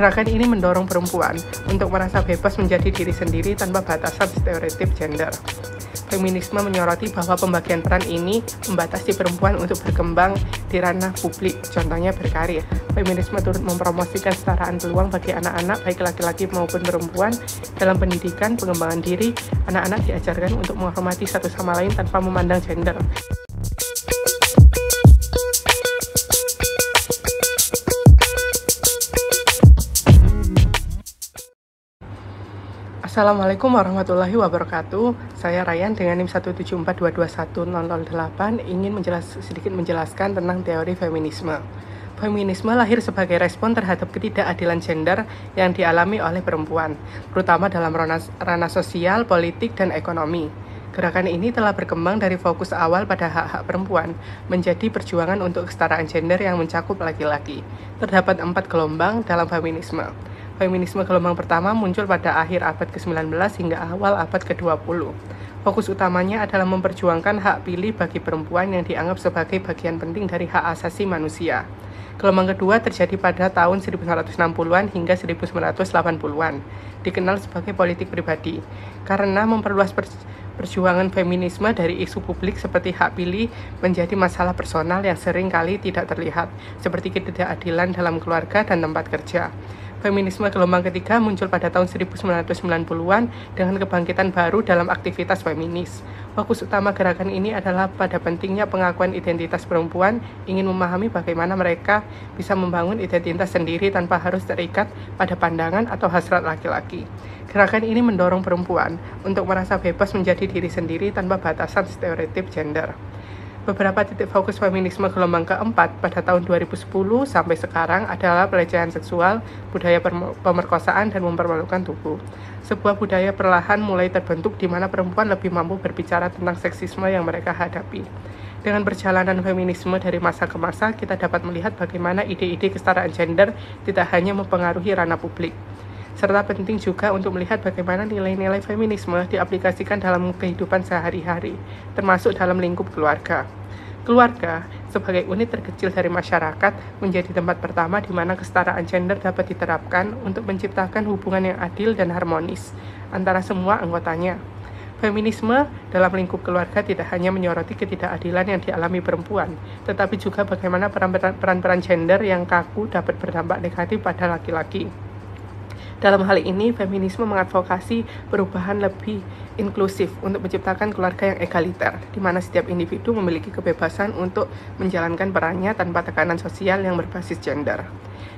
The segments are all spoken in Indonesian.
Gerakan ini mendorong perempuan untuk merasa bebas menjadi diri sendiri tanpa batasan stereotip gender. Feminisme menyoroti bahwa pembagian peran ini membatasi perempuan untuk berkembang di ranah publik, contohnya berkarir. Feminisme turut mempromosikan kesetaraan peluang bagi anak-anak, baik laki-laki maupun perempuan, dalam pendidikan, pengembangan diri. Anak-anak diajarkan untuk menghormati satu sama lain tanpa memandang gender. Assalamualaikum warahmatullahi wabarakatuh. Saya Ryan dengan NIM 174221008 ingin sedikit menjelaskan tentang teori feminisme. Feminisme lahir sebagai respon terhadap ketidakadilan gender yang dialami oleh perempuan, terutama dalam ranah sosial, politik, dan ekonomi. Gerakan ini telah berkembang dari fokus awal pada hak-hak perempuan menjadi perjuangan untuk kesetaraan gender yang mencakup laki-laki. Terdapat 4 gelombang dalam feminisme. Feminisme gelombang pertama muncul pada akhir abad ke-19 hingga awal abad ke-20. Fokus utamanya adalah memperjuangkan hak pilih bagi perempuan yang dianggap sebagai bagian penting dari hak asasi manusia. Gelombang kedua terjadi pada tahun 1960-an hingga 1980-an, dikenal sebagai politik pribadi, karena memperluas perjuangan feminisme dari isu publik seperti hak pilih menjadi masalah personal yang sering kali tidak terlihat, seperti ketidakadilan dalam keluarga dan tempat kerja. Feminisme gelombang ketiga muncul pada tahun 1990-an dengan kebangkitan baru dalam aktivitas feminis. Fokus utama gerakan ini adalah pada pentingnya pengakuan identitas perempuan, ingin memahami bagaimana mereka bisa membangun identitas sendiri tanpa harus terikat pada pandangan atau hasrat laki-laki. Gerakan ini mendorong perempuan untuk merasa bebas menjadi diri sendiri tanpa batasan stereotip gender. Beberapa titik fokus feminisme gelombang keempat pada tahun 2010 sampai sekarang adalah pelecehan seksual, budaya pemerkosaan, dan mempermalukan tubuh. Sebuah budaya perlahan mulai terbentuk di mana perempuan lebih mampu berbicara tentang seksisme yang mereka hadapi. Dengan perjalanan feminisme dari masa ke masa, kita dapat melihat bagaimana ide-ide kesetaraan gender tidak hanya mempengaruhi ranah publik, serta penting juga untuk melihat bagaimana nilai-nilai feminisme diaplikasikan dalam kehidupan sehari-hari, termasuk dalam lingkup keluarga. Keluarga, sebagai unit terkecil dari masyarakat, menjadi tempat pertama di mana kesetaraan gender dapat diterapkan untuk menciptakan hubungan yang adil dan harmonis antara semua anggotanya. Feminisme dalam lingkup keluarga tidak hanya menyoroti ketidakadilan yang dialami perempuan, tetapi juga bagaimana peran-peran gender yang kaku dapat berdampak negatif pada laki-laki. Dalam hal ini, feminisme mengadvokasi perubahan lebih inklusif untuk menciptakan keluarga yang egaliter, di mana setiap individu memiliki kebebasan untuk menjalankan perannya tanpa tekanan sosial yang berbasis gender.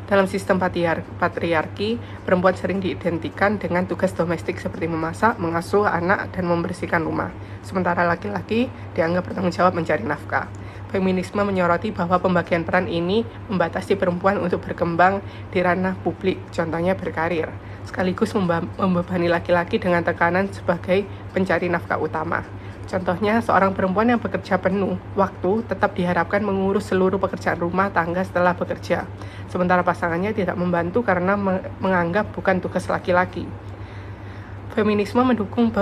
Dalam sistem patriarki, perempuan sering diidentikan dengan tugas domestik seperti memasak, mengasuh anak, dan membersihkan rumah, sementara laki-laki dianggap bertanggung jawab mencari nafkah. Feminisme menyoroti bahwa pembagian peran ini membatasi perempuan untuk berkembang di ranah publik, contohnya berkarir, sekaligus membebani laki-laki dengan tekanan sebagai pencari nafkah utama. Contohnya, seorang perempuan yang bekerja penuh waktu tetap diharapkan mengurus seluruh pekerjaan rumah tangga setelah bekerja, sementara pasangannya tidak membantu karena menganggap bukan tugas laki-laki. Feminisme mendukung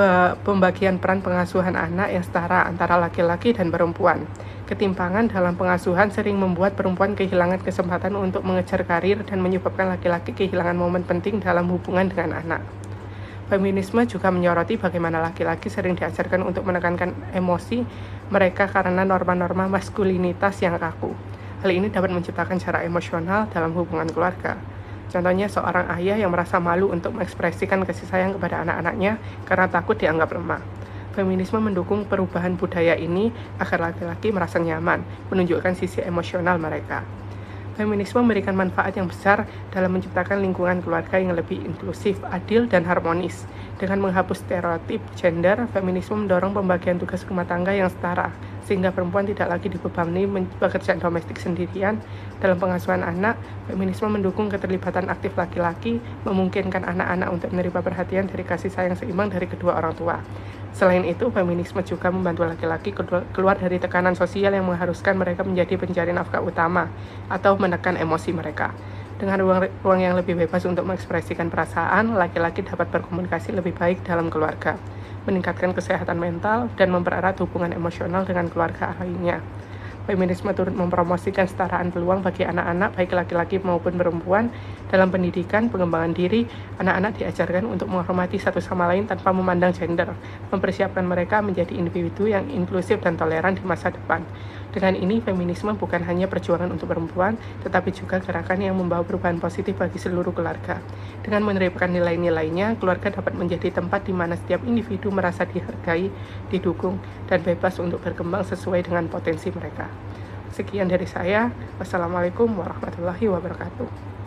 pembagian peran pengasuhan anak yang setara antara laki-laki dan perempuan. Ketimpangan dalam pengasuhan sering membuat perempuan kehilangan kesempatan untuk mengejar karir dan menyebabkan laki-laki kehilangan momen penting dalam hubungan dengan anak. Feminisme juga menyoroti bagaimana laki-laki sering diajarkan untuk menekankan emosi mereka karena norma-norma maskulinitas yang kaku. Hal ini dapat menciptakan jarak emosional dalam hubungan keluarga. Contohnya, seorang ayah yang merasa malu untuk mengekspresikan kasih sayang kepada anak-anaknya karena takut dianggap lemah. Feminisme mendukung perubahan budaya ini agar laki-laki merasa nyaman menunjukkan sisi emosional mereka. Feminisme memberikan manfaat yang besar dalam menciptakan lingkungan keluarga yang lebih inklusif, adil, dan harmonis. Dengan menghapus stereotip gender, feminisme mendorong pembagian tugas rumah tangga yang setara, sehingga perempuan tidak lagi dibebani pekerjaan domestik sendirian. Dalam pengasuhan anak, feminisme mendukung keterlibatan aktif laki-laki, memungkinkan anak-anak untuk menerima perhatian dari kasih sayang seimbang dari kedua orang tua. Selain itu, feminisme juga membantu laki-laki keluar dari tekanan sosial yang mengharuskan mereka menjadi pencari nafkah utama atau menekan emosi mereka. Dengan ruang yang lebih bebas untuk mengekspresikan perasaan, laki-laki dapat berkomunikasi lebih baik dalam keluarga, meningkatkan kesehatan mental, dan mempererat hubungan emosional dengan keluarga lainnya. Feminisme turut mempromosikan kesetaraan peluang bagi anak-anak, baik laki-laki maupun perempuan. Dalam pendidikan, pengembangan diri, anak-anak diajarkan untuk menghormati satu sama lain tanpa memandang gender, mempersiapkan mereka menjadi individu yang inklusif dan toleran di masa depan. Dengan ini, feminisme bukan hanya perjuangan untuk perempuan, tetapi juga gerakan yang membawa perubahan positif bagi seluruh keluarga. Dengan menerapkan nilai-nilainya, keluarga dapat menjadi tempat di mana setiap individu merasa dihargai, didukung, dan bebas untuk berkembang sesuai dengan potensi mereka. Sekian dari saya. Wassalamualaikum warahmatullahi wabarakatuh.